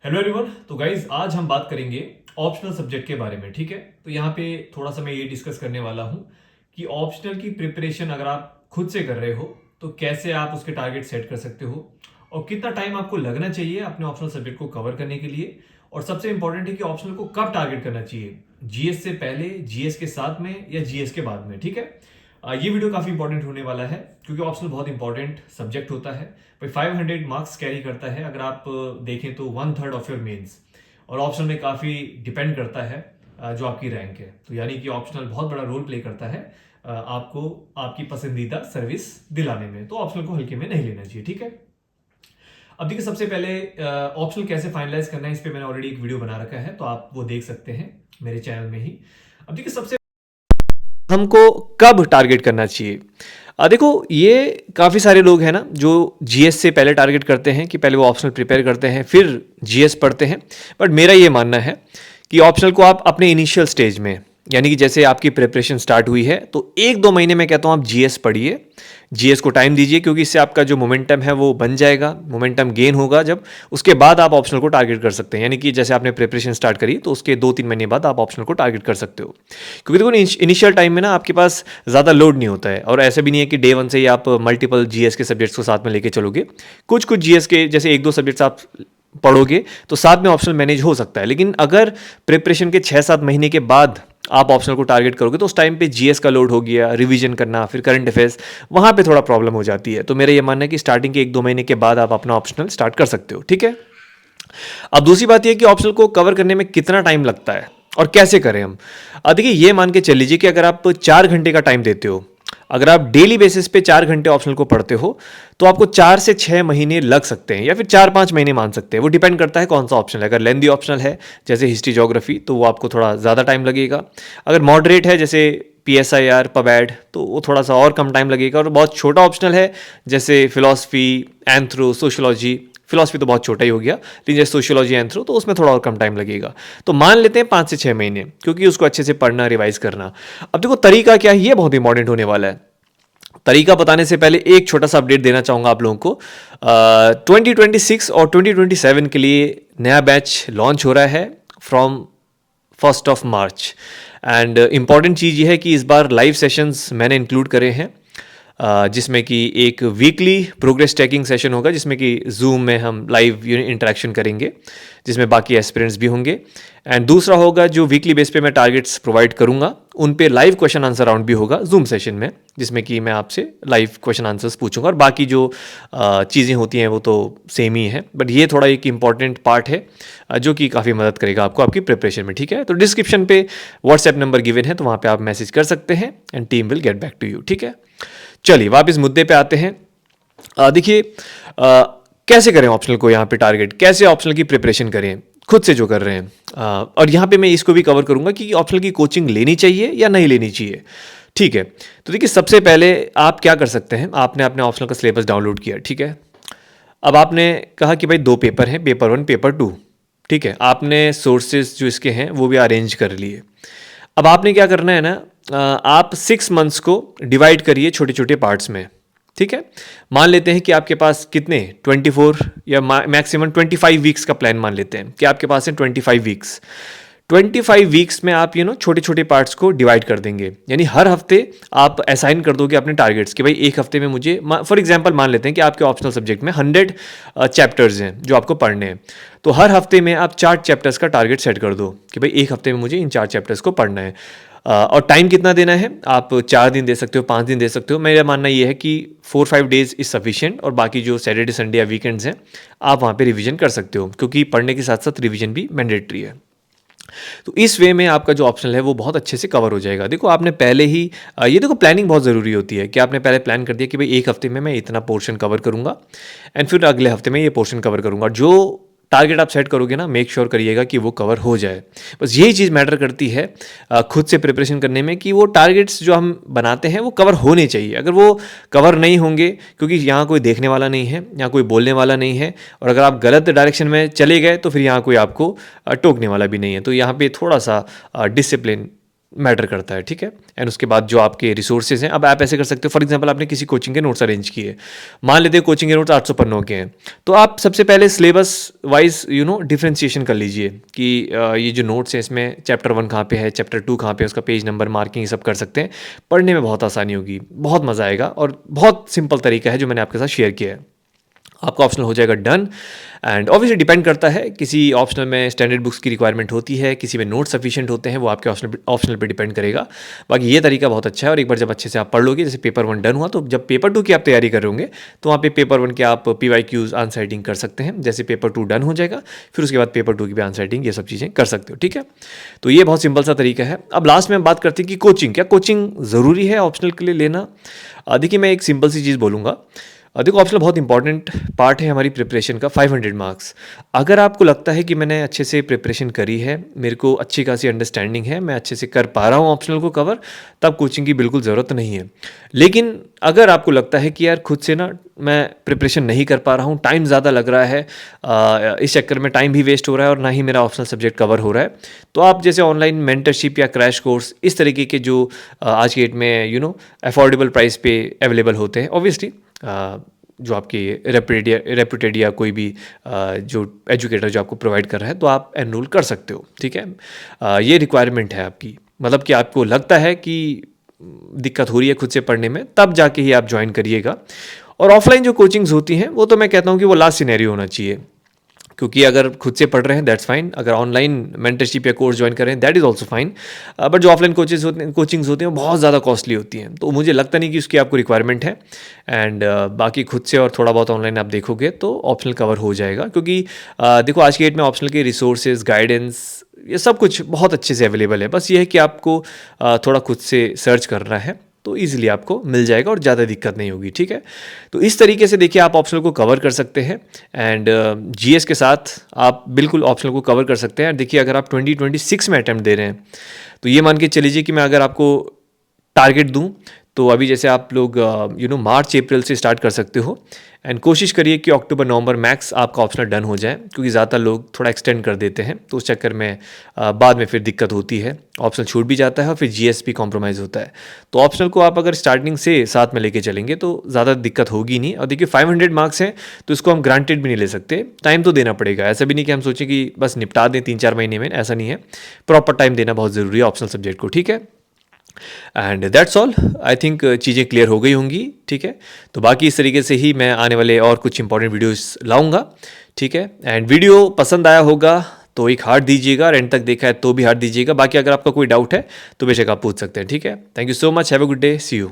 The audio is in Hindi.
Hello everyone. तो गाइज आज हम बात करेंगे ऑप्शनल सब्जेक्ट के बारे में। ठीक है, तो यहाँ पे थोड़ा सा मैं ये डिस्कस करने वाला हूँ कि ऑप्शनल की प्रिपरेशन अगर आप खुद से कर रहे हो तो कैसे आप उसके टारगेट सेट कर सकते हो और कितना टाइम आपको लगना चाहिए अपने ऑप्शनल सब्जेक्ट को कवर करने के लिए। और सबसे इंपॉर्टेंट है कि ऑप्शनल को कब टारगेट करना चाहिए, जीएस से पहले, जीएस के साथ में या जीएस के बाद में। ठीक है, ये वीडियो काफी इंपॉर्टेंट होने वाला है क्योंकि ऑप्शनल बहुत इंपॉर्टेंट सब्जेक्ट होता है। भाई 500 मार्क्स कैरी करता है अगर आप देखें तो 1/3 ऑफ योर मेंस। और ऑप्शनल में काफी डिपेंड करता है जो आपकी रैंक है। तो यानी कि ऑप्शनल बहुत बड़ा रोल प्ले करता है आपको आपकी पसंदीदा सर्विस दिलाने में। तो ऑप्शनल को हल्के में नहीं लेना चाहिए। ठीक है, अब देखिए सबसे पहले ऑप्शनल कैसे फाइनलाइज करना है इस पे मैंने ऑलरेडी एक वीडियो बना रखा है, तो आप वो देख सकते हैं मेरे चैनल में ही। अब देखिए सबसे हमको कब टारगेट करना चाहिए। देखो ये काफ़ी सारे लोग हैं ना जो जीएस से पहले टारगेट करते हैं कि पहले वो ऑप्शनल प्रिपेयर करते हैं फिर जीएस पढ़ते हैं। बट मेरा ये मानना है कि ऑप्शनल को आप अपने इनिशियल स्टेज में, यानी कि जैसे आपकी प्रिपरेशन स्टार्ट हुई है तो 1-2 महीने में कहता हूँ आप जीएस पढ़िए, जीएस को टाइम दीजिए, क्योंकि इससे आपका जो मोमेंटम है वो बन जाएगा, मोमेंटम गेन होगा जब उसके बाद आप ऑप्शनल को टारगेट कर सकते हैं। यानी कि जैसे आपने प्रिपरेशन स्टार्ट करी तो उसके 2-3 महीने बाद आप ऑप्शनल को टारगेट कर सकते हो। क्योंकि देखो इनिशियल टाइम में ना आपके पास ज़्यादा लोड नहीं होता है और ऐसे भी नहीं है कि डे वन से ही आप मल्टीपल जीएस के सब्जेक्ट्स को साथ में लेके चलोगे। कुछ कुछ जीएस के जैसे 1-2 सब्जेक्ट्स आप पढ़ोगे तो साथ में ऑप्शनल मैनेज हो सकता है। लेकिन अगर प्रिपरेशन के 6-7 महीने के बाद आप ऑप्शनल को टारगेट करोगे तो उस टाइम पे जीएस का लोड हो गया, रिवीजन करना, फिर करंट अफेयर्स, वहाँ पे थोड़ा प्रॉब्लम हो जाती है। तो मेरा ये मानना है कि स्टार्टिंग के 1-2 महीने के बाद आप अपना ऑप्शनल स्टार्ट कर सकते हो। ठीक है, अब दूसरी बात यह कि ऑप्शनल को कवर करने में कितना टाइम लगता है और कैसे करें हम। देखिए ये मान के चल लीजिए कि अगर आप 4 घंटे का टाइम देते हो, अगर आप डेली बेसिस पे 4 घंटे ऑप्शनल को पढ़ते हो तो आपको 4 से 6 महीने लग सकते हैं या फिर 4-5 महीने मान सकते हैं। वो डिपेंड करता है कौन सा ऑप्शनल है। अगर लेंदी ऑप्शनल है जैसे हिस्ट्री ज्योग्राफी तो वो आपको थोड़ा ज़्यादा टाइम लगेगा। अगर मॉडरेट है जैसे पीएसआईआर पबैड तो वो थोड़ा सा और कम टाइम लगेगा। और बहुत छोटा ऑप्शनल है जैसे फिलॉसफी, एंथ्रो, सोशोलॉजी, फिलॉसफी तो बहुत छोटा ही हो गया, लेकिन जैसे सोशियोलॉजी एंथ्रो तो उसमें थोड़ा और कम टाइम लगेगा। तो मान लेते हैं 5 से 6 महीने, क्योंकि उसको अच्छे से पढ़ना, रिवाइज करना। अब देखो तरीका क्या है, ये बहुत इंपॉर्टेंट होने वाला है। तरीका बताने से पहले एक छोटा सा अपडेट देना चाहूँगा आप लोगों को। 2026 और 2027 के लिए नया बैच लॉन्च हो रहा है फ्रॉम 1 मार्च। एंड इम्पॉर्टेंट चीज़ ये है कि इस बार लाइव सेशंस मैंने इंक्लूड करे हैं, जिसमें कि एक वीकली प्रोग्रेस ट्रैकिंग सेशन होगा जिसमें कि जूम में हम लाइव इंटरेक्शन करेंगे, जिसमें बाकी एस्पिरेंट्स भी होंगे। एंड दूसरा होगा जो वीकली बेस पे मैं टारगेट्स प्रोवाइड करूंगा उन पे लाइव क्वेश्चन आंसर राउंड भी होगा जूम सेशन में, जिसमें कि मैं आपसे लाइव क्वेश्चन आंसर्स पूछूंगा। और बाकी जो चीज़ें होती हैं वो तो सेम ही है, बट ये थोड़ा एक इंपॉर्टेंट पार्ट है जो कि काफ़ी मदद करेगा आपको आपकी प्रिपरेशन में। ठीक है, तो डिस्क्रिप्शन पे व्हाट्सएप नंबर गिवन है तो वहाँ पे आप मैसेज कर सकते हैं and team will get back to you. ठीक है, चलिए वापस मुद्दे पे आते हैं। देखिए कैसे करें ऑप्शनल को यहाँ पे टारगेट, कैसे ऑप्शनल की प्रिपरेशन करें खुद से जो कर रहे हैं। और यहाँ पे मैं इसको भी कवर करूँगा कि ऑप्शनल की कोचिंग लेनी चाहिए या नहीं लेनी चाहिए। ठीक है, तो देखिए सबसे पहले आप क्या कर सकते हैं, आपने अपने ऑप्शनल का सिलेबस डाउनलोड किया। ठीक है, अब आपने कहा कि भाई 2 पेपर हैं, पेपर 1 पेपर 2। ठीक है, आपने सोर्सेज जो इसके हैं वो भी अरेंज कर लिए। अब आपने क्या करना है ना, आप 6 मंथ्स को डिवाइड करिए छोटे छोटे पार्ट्स में। ठीक है, मान लेते हैं कि आपके पास कितने 24 या मैक्सिमम 25 वीक्स का प्लान मान लेते हैं कि आपके पास है 25 वीक्स। 25 वीक्स में आप छोटे छोटे पार्ट्स को डिवाइड कर देंगे, यानी हर हफ्ते आप असाइन कर दोगे अपने टारगेट्स कि भाई एक हफ्ते में मुझे, फॉर एग्जांपल मान लेते हैं कि आपके ऑप्शनल सब्जेक्ट में 100 चैप्टर्स हैं जो आपको पढ़ने हैं, तो हर हफ्ते में आप 4 चैप्टर्स का टारगेट सेट कर दो कि भाई एक हफ्ते में मुझे इन 4 चैप्टर्स को पढ़ना है। और टाइम कितना देना है, आप 4 दिन दे सकते हो, 5 दिन दे सकते हो। मेरा मानना ये है कि 4-5 डेज इज़ सफिशिएंट, और बाकी जो सैटरडे संडे या वीकेंड्स हैं आप वहाँ पे रिवीजन कर सकते हो, क्योंकि पढ़ने के साथ साथ रिवीजन भी मैंडेटरी है। तो इस वे में आपका जो ऑप्शनल है वो बहुत अच्छे से कवर हो जाएगा। देखो आपने पहले ही ये देखो प्लानिंग बहुत ज़रूरी होती है कि आपने पहले प्लान कर दिया कि भाई एक हफ्ते में मैं इतना पोर्शन कवर करूँगा एंड फिर अगले हफ्ते में ये पोर्शन कवर करूँगा। जो टारगेट आप सेट करोगे ना, मेक श्योर करिएगा कि वो कवर हो जाए। बस यही चीज़ मैटर करती है खुद से प्रिपरेशन करने में, कि वो टारगेट्स जो हम बनाते हैं वो कवर होने चाहिए। अगर वो कवर नहीं होंगे, क्योंकि यहाँ कोई देखने वाला नहीं है, यहाँ कोई बोलने वाला नहीं है, और अगर आप गलत डायरेक्शन में चले गए तो फिर यहाँ कोई आपको टोकने वाला भी नहीं है। तो यहाँ पे थोड़ा सा डिसिप्लिन मैटर करता है, ठीक है। एंड उसके बाद जो आपके रिसोर्सेज हैं, अब आप ऐसे कर सकते हो, फॉर एग्जांपल आपने किसी कोचिंग के नोट्स अरेंज किए, मान लेते हैं कोचिंग के नोट्स 800 पन्नों के हैं, तो आप सबसे पहले सिलेबस वाइज डिफरेंशिएशन कर लीजिए कि ये जो नोट्स हैं इसमें चैप्टर 1 कहाँ पे है, चैप्टर 2 कहाँ पे है, उसका पेज नंबर मार्किंग ये सब कर सकते हैं। पढ़ने में बहुत आसानी होगी, बहुत मज़ा आएगा, और बहुत सिंपल तरीका है जो मैंने आपके साथ शेयर किया है। आपका ऑप्शनल हो जाएगा डन। एंड ऑब्वियसली डिपेंड करता है, किसी ऑप्शनल में स्टैंडर्ड बुक्स की रिक्वायरमेंट होती है, किसी में नोट सफिशिएंट होते हैं, वो आपके ऑप्शनल पे डिपेंड करेगा। बाकी ये तरीका बहुत अच्छा है, और एक बार जब अच्छे से आप पढ़ लोगे, जैसे पेपर 1 डन हुआ, तो जब पेपर 2 की आप तैयारी कर रहे होंगे तो वहाँ पे पेपर 1 के आप PYQs आंसर राइटिंग कर सकते हैं। जैसे पेपर 2 डन हो जाएगा, फिर उसके बाद पेपर 2 की भी आंसर राइटिंग, ये सब चीज़ें कर सकते हो, ठीक है। तो ये बहुत सिंपल सा तरीका है। अब लास्ट में हम बात करते हैं कि कोचिंग, क्या कोचिंग ज़रूरी है ऑप्शनल के लिए लेना? देखिए, मैं एक सिंपल सी चीज़ बोलूँगा। देखो, ऑप्शनल बहुत इंपॉर्टेंट पार्ट है हमारी प्रिपरेशन का, 500 मार्क्स। अगर आपको लगता है कि मैंने अच्छे से प्रिपरेशन करी है, मेरे को अच्छी खासी अंडरस्टैंडिंग है, मैं अच्छे से कर पा रहा हूँ ऑप्शनल को कवर, तब कोचिंग की बिल्कुल ज़रूरत नहीं है। लेकिन अगर आपको लगता है कि यार खुद से ना मैं प्रिपरेशन नहीं कर पा रहा हूँ, टाइम ज़्यादा लग रहा है, इस चक्कर में टाइम भी वेस्ट हो रहा है और ना ही मेरा ऑप्शनल सब्जेक्ट कवर हो रहा है, तो आप जैसे ऑनलाइन मेंटरशिप या क्रैश कोर्स, इस तरीके के जो आज के डेट में अफोर्डेबल प्राइस पे अवेलेबल होते हैं, ऑब्वियसली जो आपकी रेपुटेड या कोई भी जो एजुकेटर जो आपको प्रोवाइड कर रहा है, तो आप एनरोल कर सकते हो, ठीक है। ये रिक्वायरमेंट है आपकी, मतलब कि आपको लगता है कि दिक्कत हो रही है खुद से पढ़ने में, तब जाके ही आप ज्वाइन करिएगा। और ऑफलाइन जो कोचिंग्स होती हैं, वो तो मैं कहता हूँ कि वो लास्ट सिनेरियो होना चाहिए, क्योंकि अगर खुद से पढ़ रहे हैं दैट्स फाइन, अगर ऑनलाइन मेंटरशिप या कोर्स ज्वाइन कर रहे हैं that is also fine. But जो ऑफलाइन कोचिंग्स होते हैं वो बहुत ज़्यादा कॉस्टली होती हैं, तो मुझे लगता नहीं कि उसकी आपको रिक्वायरमेंट है। एंड बाकी खुद से और थोड़ा बहुत ऑनलाइन आप देखोगे तो ऑप्शनल कवर हो जाएगा, क्योंकि देखो आज की डेट में ऑप्शनल के रिसोर्सेज, गाइडेंस, ये सब कुछ बहुत अच्छे से अवेलेबल है। बस ये है कि आपको थोड़ा खुद से सर्च करना है, तो ईजिली आपको मिल जाएगा और ज़्यादा दिक्कत नहीं होगी, ठीक है। तो इस तरीके से देखिए आप ऑप्शनल को कवर कर सकते हैं, एंड जीएस के साथ आप बिल्कुल ऑप्शनल को कवर कर सकते हैं। देखिए, अगर आप 2026 में अटैम्प्ट दे रहे हैं, तो ये मान के चलीजिए कि मैं अगर आपको टारगेट दूं, तो अभी जैसे आप लोग मार्च अप्रैल से स्टार्ट कर सकते हो, एंड कोशिश करिए कि अक्टूबर नवंबर मैक्स आपका ऑप्शनल डन हो जाए, क्योंकि ज़्यादा लोग थोड़ा एक्सटेंड कर देते हैं, तो उस चक्कर में बाद में फिर दिक्कत होती है, ऑप्शनल छूट भी जाता है और फिर जीएस भी कॉम्प्रोमाइज़ होता है। तो ऑप्शनल को आप अगर स्टार्टिंग से साथ में लेके चलेंगे तो ज़्यादा दिक्कत होगी नहीं। और देखिए 500 मार्क्स हैं, तो इसको हम ग्रांटेड भी नहीं ले सकते, टाइम तो देना पड़ेगा। ऐसा भी नहीं कि हम सोचें कि बस निपटा दें 3-4 महीने में, ऐसा नहीं है, प्रॉपर टाइम देना बहुत ज़रूरी है ऑप्शनल सब्जेक्ट को, ठीक है। And that's all, I think चीज़ें क्लियर हो गई होंगी, ठीक है। तो बाकी इस तरीके से ही मैं आने वाले और कुछ इंपॉर्टेंट वीडियोस लाऊंगा, ठीक है। एंड वीडियो पसंद आया होगा तो एक हार्ट दीजिएगा, एंड तक देखा है तो भी हार्ट दीजिएगा। बाकी अगर आपका कोई डाउट है तो बेशक आप पूछ सकते हैं, ठीक है। Thank you so much, have a good day, see you.